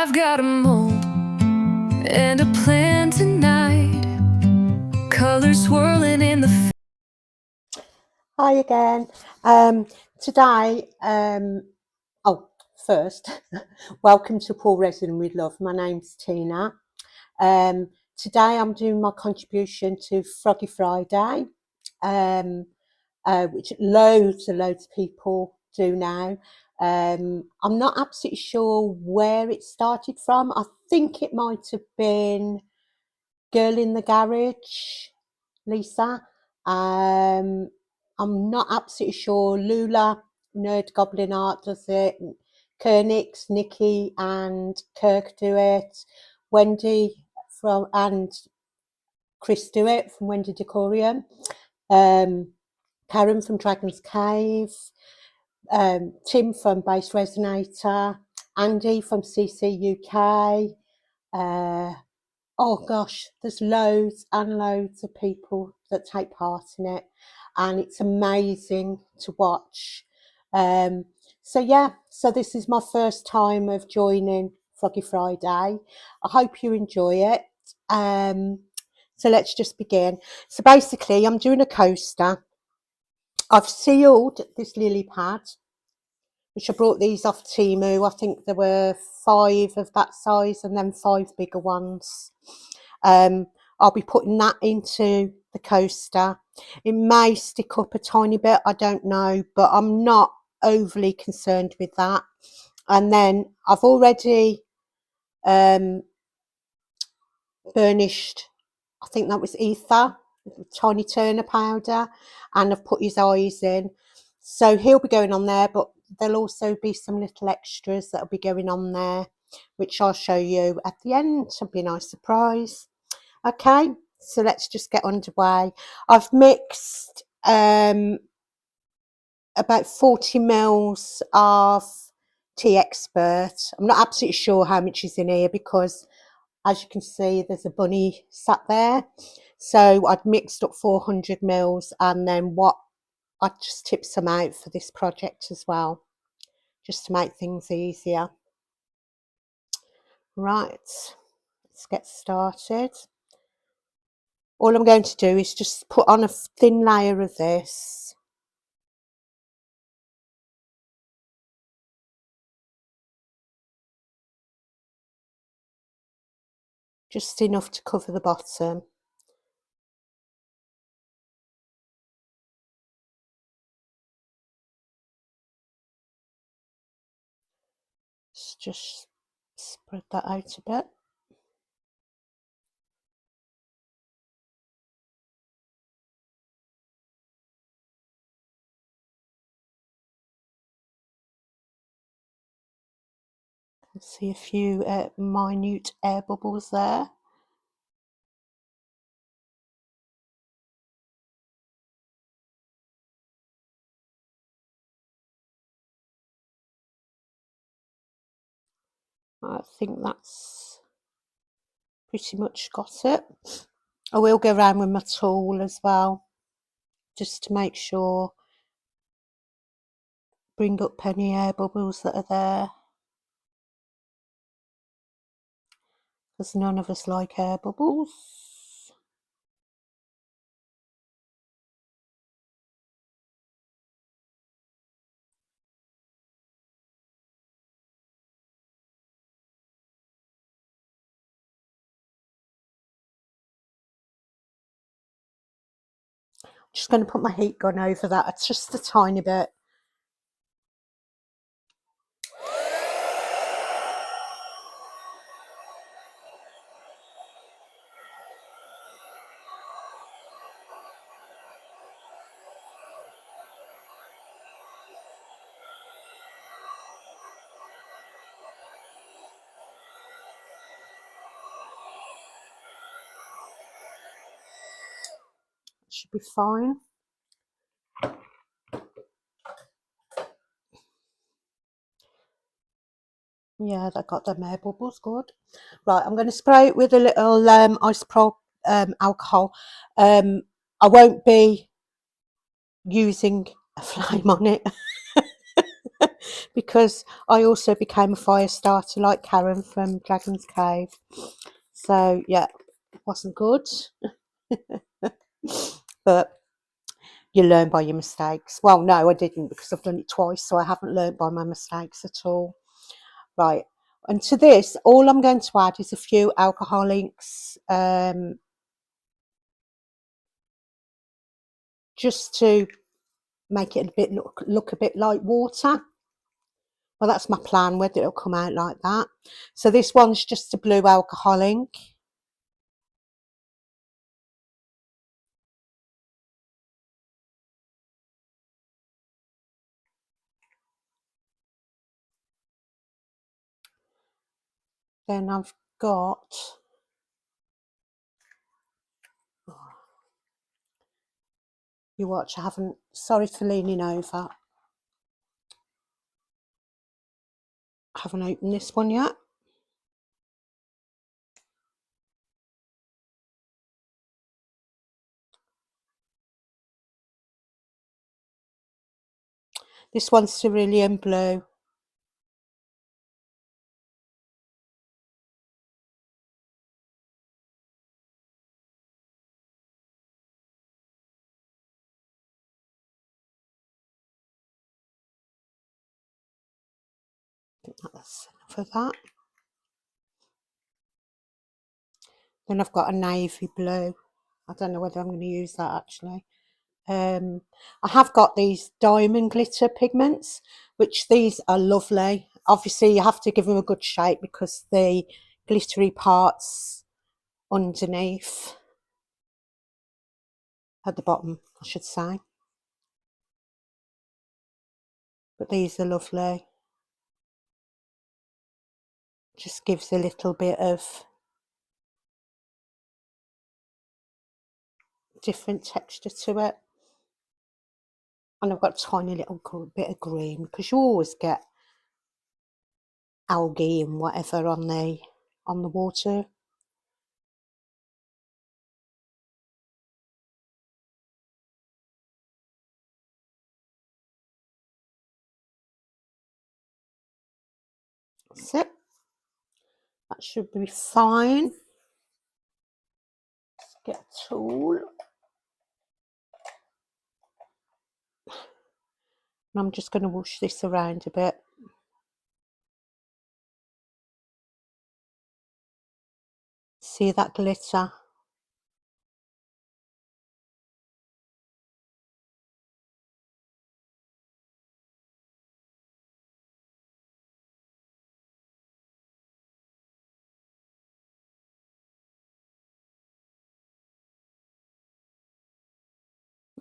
I've got a mold and a plan tonight, colors swirling in the. Hi again. Today, first, welcome to Pour Resin with Love. My name's Tina. Today I'm doing my contribution to Froggy Friday, which loads of people do now. I'm not absolutely sure where it started from. I think it might have been Girl in the Garage, Lisa. I'm not absolutely sure. Lula, Nerd Goblin Art does it. Kernix, Nikki and Kirk do it. Wendy and Chris do it from Wendy Decorium. Karen from Dragon's Cave. Tim from Base Resonator. Andy from CC UK. Oh gosh, there's loads and loads of people that take part in it, and it's amazing to watch. So this is my first time of joining Froggy Friday. I hope you enjoy it. So let's just begin. So basically, I'm doing a coaster. I've sealed this lily pad, which I brought these off Temu. I think there were 5 of that size and then 5 bigger ones. I'll be putting that into the coaster. It may stick up a tiny bit, I don't know, but I'm not overly concerned with that. And then I've already burnished, I think that was ether, tiny Turner powder, and I've put his eyes in. So he'll be going on there, but there'll also be some little extras that'll be going on there, which I'll show you at the end. It'll be a nice surprise. Okay, so let's just get underway. I've mixed about 40 mils of Teexpert. I'm not absolutely sure how much is in here because, as you can see, there's a bunny sat there. So I'd mixed up 400 mils, and then I just tipped some out for this project as well, just to make things easier. Right, let's get started. All I'm going to do is just put on a thin layer of this. Just enough to cover the bottom. Let's just spread that out a bit. See a few minute air bubbles there. I think that's pretty much got it. I will go around with my tool as well, just to make sure, bring up any air bubbles that are there, because none of us like air bubbles. Just going to put my heat gun over that just a tiny bit. Should be fine. Yeah, that got them air bubbles good. Right, I'm going to spray it with a little isopropyl alcohol. I won't be using a flame on it because I also became a fire starter like Karen from Dragon's Cave. So yeah, it wasn't good. But you learn by your mistakes. Well, no, I didn't, because I've done it twice, so I haven't learned by my mistakes at all. Right, and to this, all I'm going to add is a few alcohol inks, just to make it a bit look a bit like water. Well, that's my plan, whether it'll come out like that. So this one's just a blue alcohol ink. Then I've got, you watch, I haven't, sorry for leaning over. I haven't opened this one yet. This one's cerulean blue. That's enough of that. Then I've got a navy blue. I don't know whether I'm going to use that actually. I have got these diamond glitter pigments, which these are lovely. Obviously, you have to give them a good shape because the glittery parts underneath, at the bottom, I should say. But these are lovely. Just gives a little bit of different texture to it. And I've got a tiny little bit of green, because you always get algae and whatever on the water. That's it. That should be fine. Let's get a tool. And I'm just going to whoosh this around a bit. See that glitter?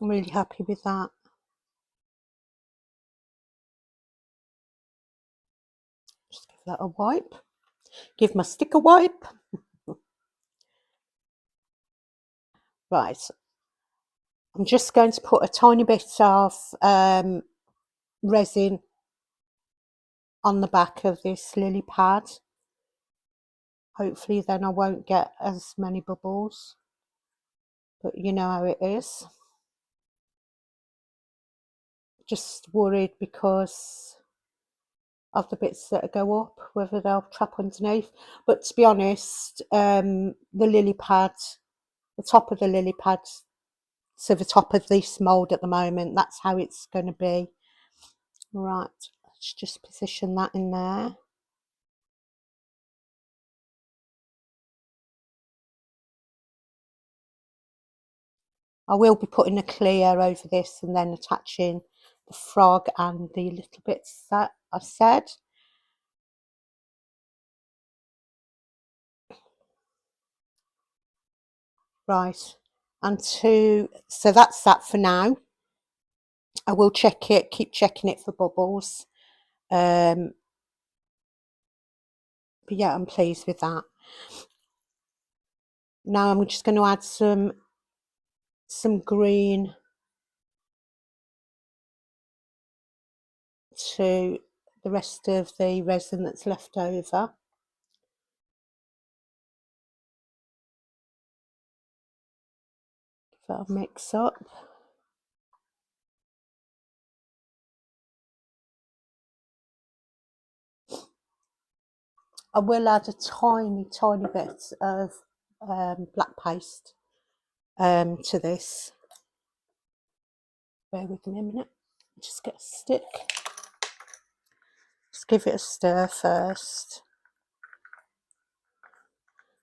I'm really happy with that. Just give that a wipe. Give my stick a wipe. Right. I'm just going to put a tiny bit of resin on the back of this lily pad. Hopefully then I won't get as many bubbles. But you know how it is. Just worried because of the bits that go up, whether they'll trap underneath. But to be honest, the lily pad, the top of the lily pad, so the top of this mould at the moment, that's how it's going to be. Right, let's just position that in there. I will be putting a clear over this and then attaching the frog and the little bits that I said. Right, and so that's that for now. I will check it, keep checking it for bubbles. But yeah, I'm pleased with that. Now I'm just going to add some green to the rest of the resin that's left over. Give that a mix up. I will add a tiny bit of black paste to this. Bear with me a minute. Just get a stick. Just give it a stir first.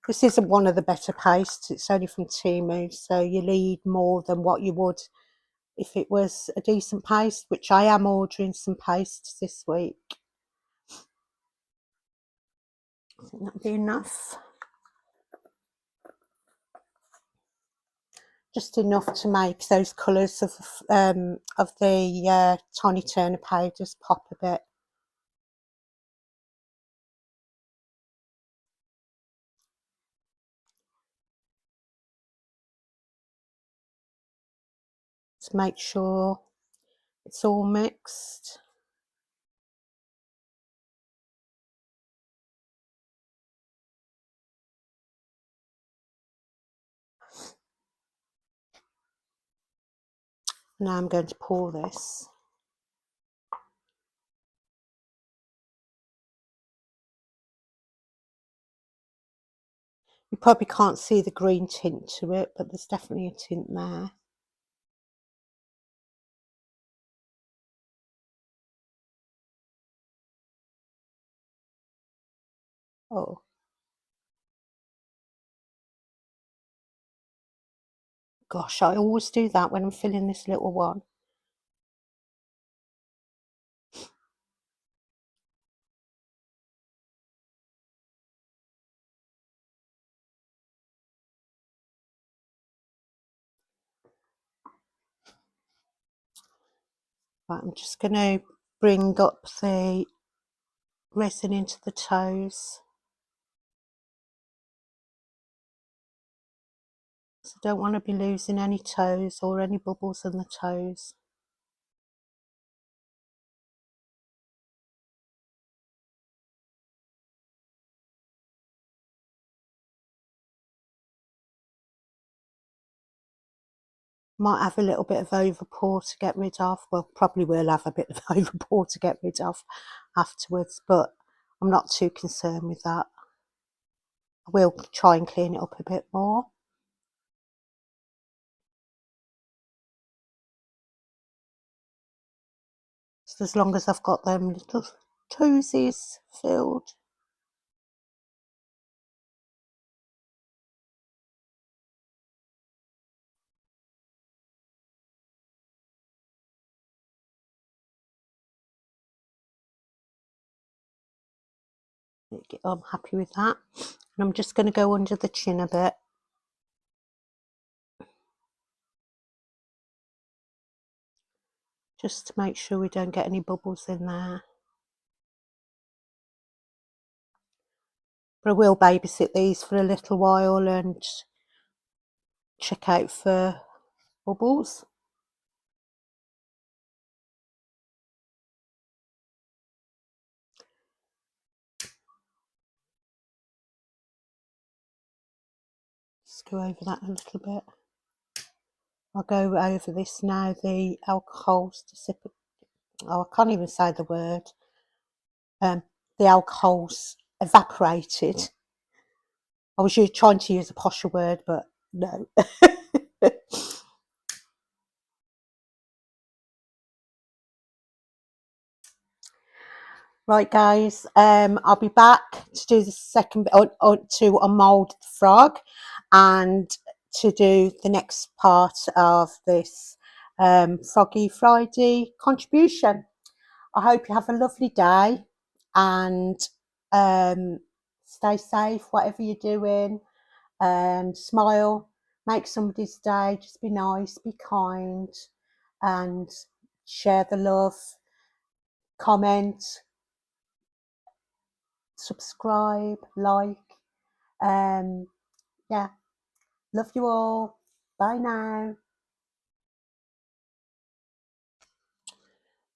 This isn't one of the better pastes. It's only from Temu, so you need more than what you would if it was a decent paste, which I am ordering some pastes this week. I think that'll be enough. Just enough to make those colours of the tiny turner powders pop a bit. To make sure it's all mixed. Now I'm going to pour this. You probably can't see the green tint to it, but there's definitely a tint there. Oh. Gosh, I always do that when I'm filling this little one. Right, I'm just going to bring up the resin into the toes. So I don't want to be losing any toes or any bubbles in the toes. Might have a little bit of overpour to get rid of. Well, probably will have a bit of overpour to get rid of afterwards, but I'm not too concerned with that. I will try and clean it up a bit more. So as long as I've got them little toesies filled. I'm happy with that. And I'm just going to go under the chin a bit. Just to make sure we don't get any bubbles in there. But I will babysit these for a little while and check out for bubbles. Just go over that a little bit. I'll go over this now, the alcohol's I can't even say the word. The alcohol's evaporated. I was trying to use a posher word, but no. Right, guys, I'll be back to do the second bit, to unmould the frog and to do the next part of this Froggy Friday contribution. I hope you have a lovely day and stay safe, whatever you're doing. Smile, make somebody's day, just be nice, be kind, and share the love, comment, subscribe, like. Yeah, love you all. Bye now.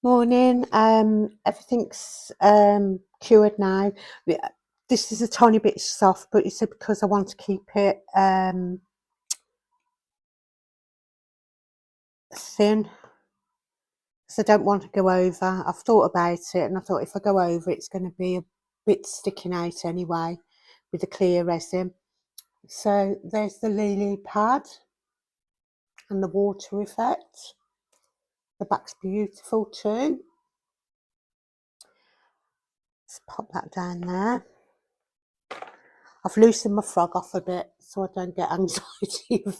Morning. Everything's cured now. This is a tiny bit soft, but it's because I want to keep it thin. So I don't want to go over. I've thought about it and I thought if I go over it's going to be bits sticking out anyway with the clear resin. So there's the lily pad and the water effect. The back's beautiful too. Let's pop that down there. I've loosened my frog off a bit so I don't get anxiety of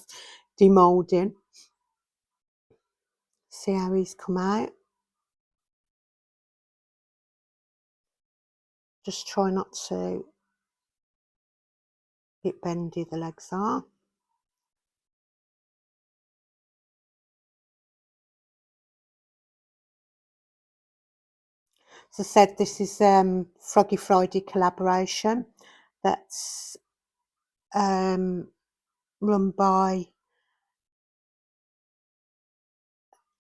demoulding. See how he's come out. Just try not to bit bendy the legs are. As I said, this is Froggy Friday collaboration that's run by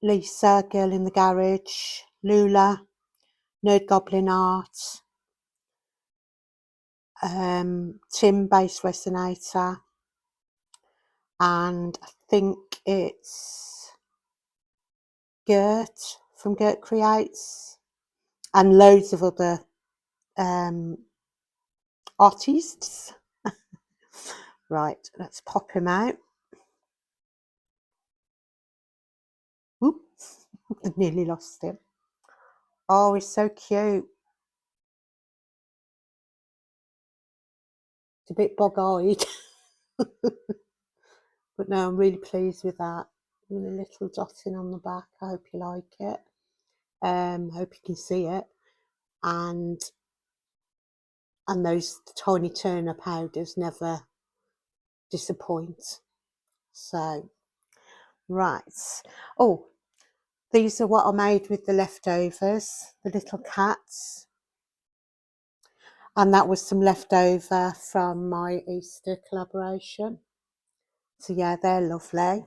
Lisa, Girl in the Garage, Lula, Nerd Goblin Art, Tim Base Resonator, and I think it's Gert from Gert Creates, and loads of other artists. Right, let's pop him out. Whoop, I nearly lost him. Oh, he's so cute. It's a bit bog-eyed. But no, I'm really pleased with that. With a little dotting on the back. I hope you like it. Hope you can see it. And those tiny turner powders never disappoint. So, right. Oh, these are what I made with the leftovers, the little cats. And that was some leftover from my Easter collaboration. So yeah, they're lovely.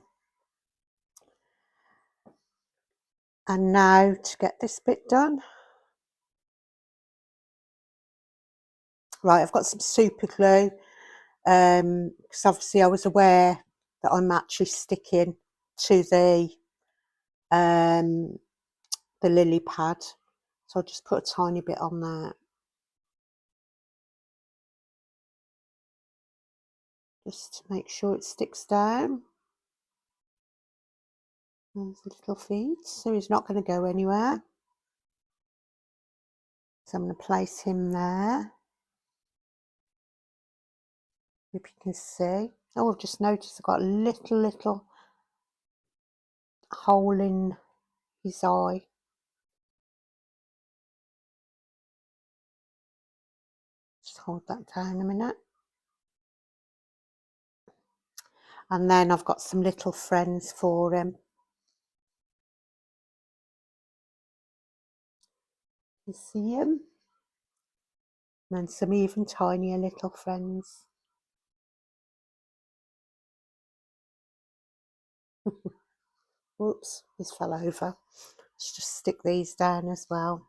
And now to get this bit done. Right, I've got some super glue. Because obviously I was aware that I'm actually sticking to the lily pad. So I'll just put a tiny bit on there. Just to make sure it sticks down. There's little feet, so he's not going to go anywhere. So I'm going to place him there. Hope you can see. Oh, I've just noticed I've got a little hole in his eye. Just hold that down a minute. And then I've got some little friends for him. You see him? And then some even tinier little friends. Whoops, this fell over. Let's just stick these down as well.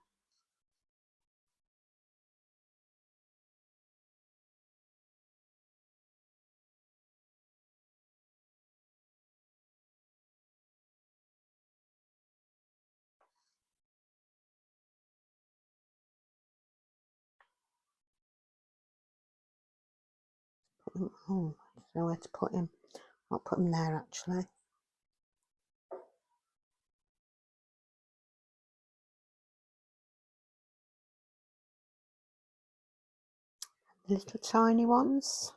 Oh, I don't know where to put him. I'll put him there actually. The little tiny ones.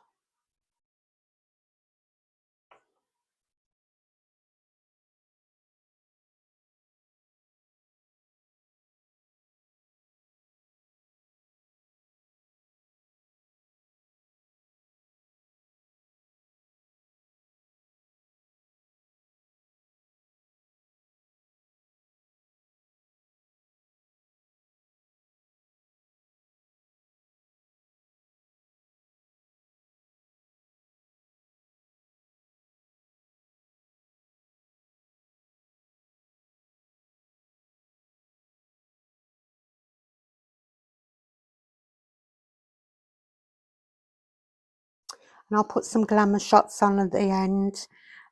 And I'll put some glamour shots on at the end.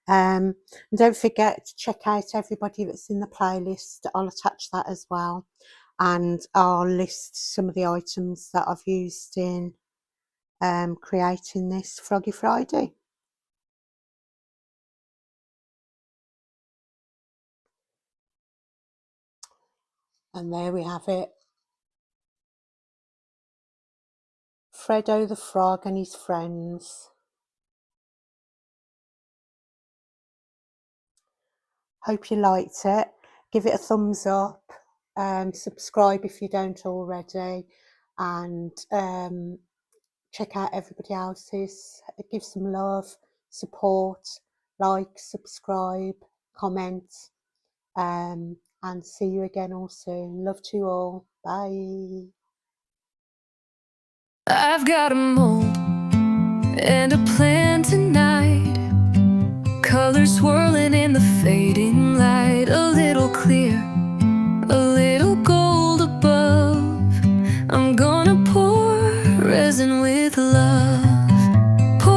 And don't forget to check out everybody that's in the playlist. I'll attach that as well. and I'll list some of the items that I've used in creating this Froggy Friday. And there we have it. Freddo the Frog and his friends. Hope you liked it. Give it a thumbs up. Subscribe if you don't already. And check out everybody else's. Give some love, support, like, subscribe, comment. And see you again all soon. Love to you all. Bye. I've got a mold and a plan tonight. Colors swirling in the fading light. A little clear, a little gold above. I'm gonna pour resin with love.